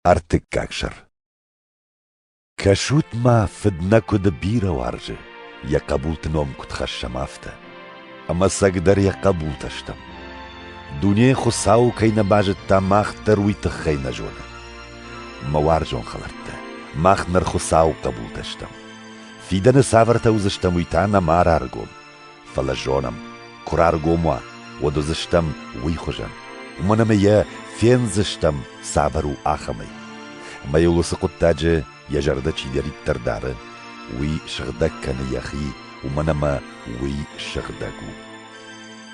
Artık kakşır. Kaşut ma fidna kud bira varjı. Ya kabul tnom kud khasham afta. Ama sagdar ya kabul tashtam. Dunya khusaw kayna bajet ta makhtar wit khayna jona. Mawarjon khalarta. Makhnar khusaw kabul tashtam. Fidana savarta uzashtam uitana marargom. Falajonam. Kurargomwa. Wadozashtam wikhojam. Umanama ya fenzashtam savaru akhamay. Mayulusa quttaja يجرد تشيدري تردار وي شغدك كان يخي ومنما وي شغدكو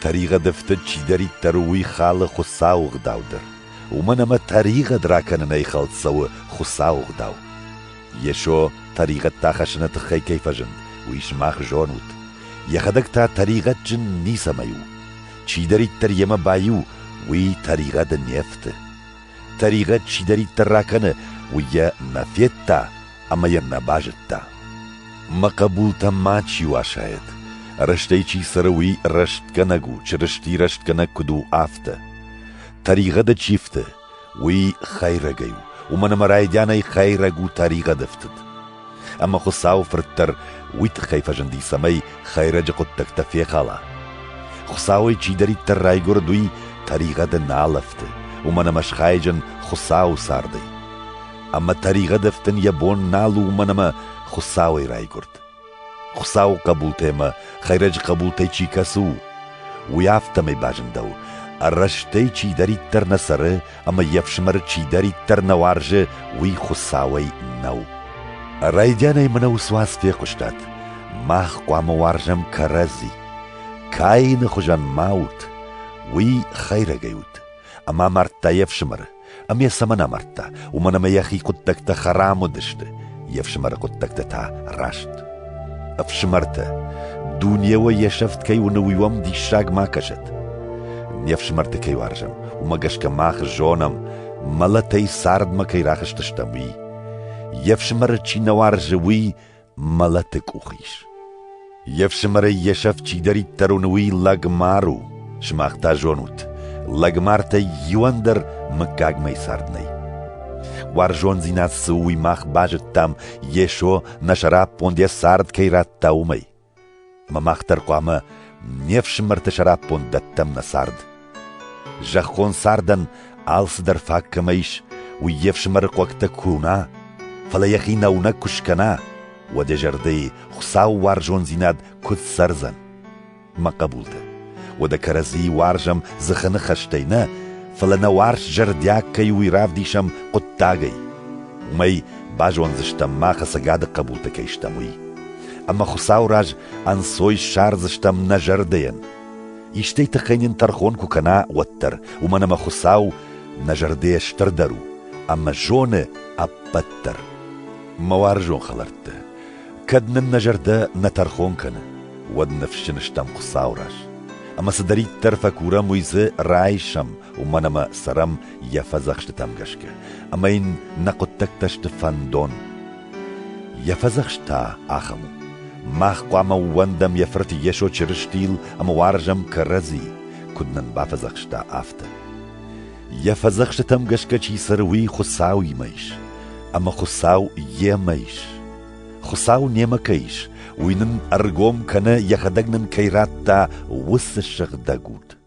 طريقة دفتد تشيدري تروي خال خصاو غداودر ومنما طريقة دراكن نيخال تسوى خصاو غداو يشو طريقة تاخشنا تخي كيف جن ويشماخ جونوت يخدك تا طريقة جن نيسا مايو تشيدري تريما بايو وي طريقة دنيفت طريقة تشيدري تراكن ويا نفيتا أما ينا باجتا ما قبولتا ما تشيوا شايد رشتي چي سروي رشت كنگو چرشتي رشت كنگ كدو آفتا طريقة دا چيفتا وي خير گيو ومن مرايدانا خير گو طريقة دفتد أما خصاو فرتر ويت خيفا جندي سمي خير جا قد تكتفي خالا خصاوي چي داري تراي گردوي طريقة دا نالفت ومن مشخايجن خصاو ساردي أما طريقة دفتن يبون نالو منما خصاوي رايقرد خصاو قبولتي ما خيرج قبولتي چي كسو ويافتمي باجن دو الرشتي چي داري تر نسر أما يفشمر چي داري تر نوارج وي خصاوي نو رايدياني منو سواس في قشتات ماخ قوام وارجم كرزي كاين خجان ماوت وي خير جيوت أما مرتا يفشمر أم يسمنا مرتا ومنما يخي قدك تخرام ودشت يفشمر قدك تا راشت أفشمرتا دنيا ويشفت كي ونويوم دي شاق ما كشت يفشمرت كي وارجم وما قشك ماخ جونم ملتي سارد ما كي راخش تشتموي يفشمر چي نوارجوي ملتك أخيش يفشمر يشفت چي داري ترونوي لغمارو شماختا جونوت لغمارتا يواندر مكاق مي ساردني وارجون زينات سوي ماخ باجت تام يشو نشراب بونديا سارد كي رات تاومي ما ماختر قواما نيفشمر تشراب بوند تم نسارد جاخون ساردن آلس در فاك كميش ويفشمر قوكتا كونا فلا يخينا ونكشكنا ودي جردي خساو وارجون زينات كد سرزن ما قبولتا ودا كرزي وارجم زخن خشتينا فلنا وارش جردياك كي ويراف ديشم قطاقي ومي باجوان زشتم ما خسقاد قبولتا كيشتموي أما خساو راج أنسوي شار زشتم نجردين يشتي تخينين ترخون كنا وتر ومنما خساو نجرديش تردرو أما جون أبتر موارجون خلرت كدن النجرده نترخون كنا ود نفشنشتم خساو راج أما صدري ترفا كورا مويزة رايشم ومنما سرم يفزخشتم قشك أما إن نقطك تشتفان يفزخشتا آخمو ماخ قواما وندم يفرت يشو چرشتيل أما وارجم كرزي كدنن بافزخشتا آفتا يفزخشتم قشك چي سروي خساو يميش أما خساو يميش خساو نيمكيش وينن أرقوم كنا يخدقنن كيراتا وس الشغدقود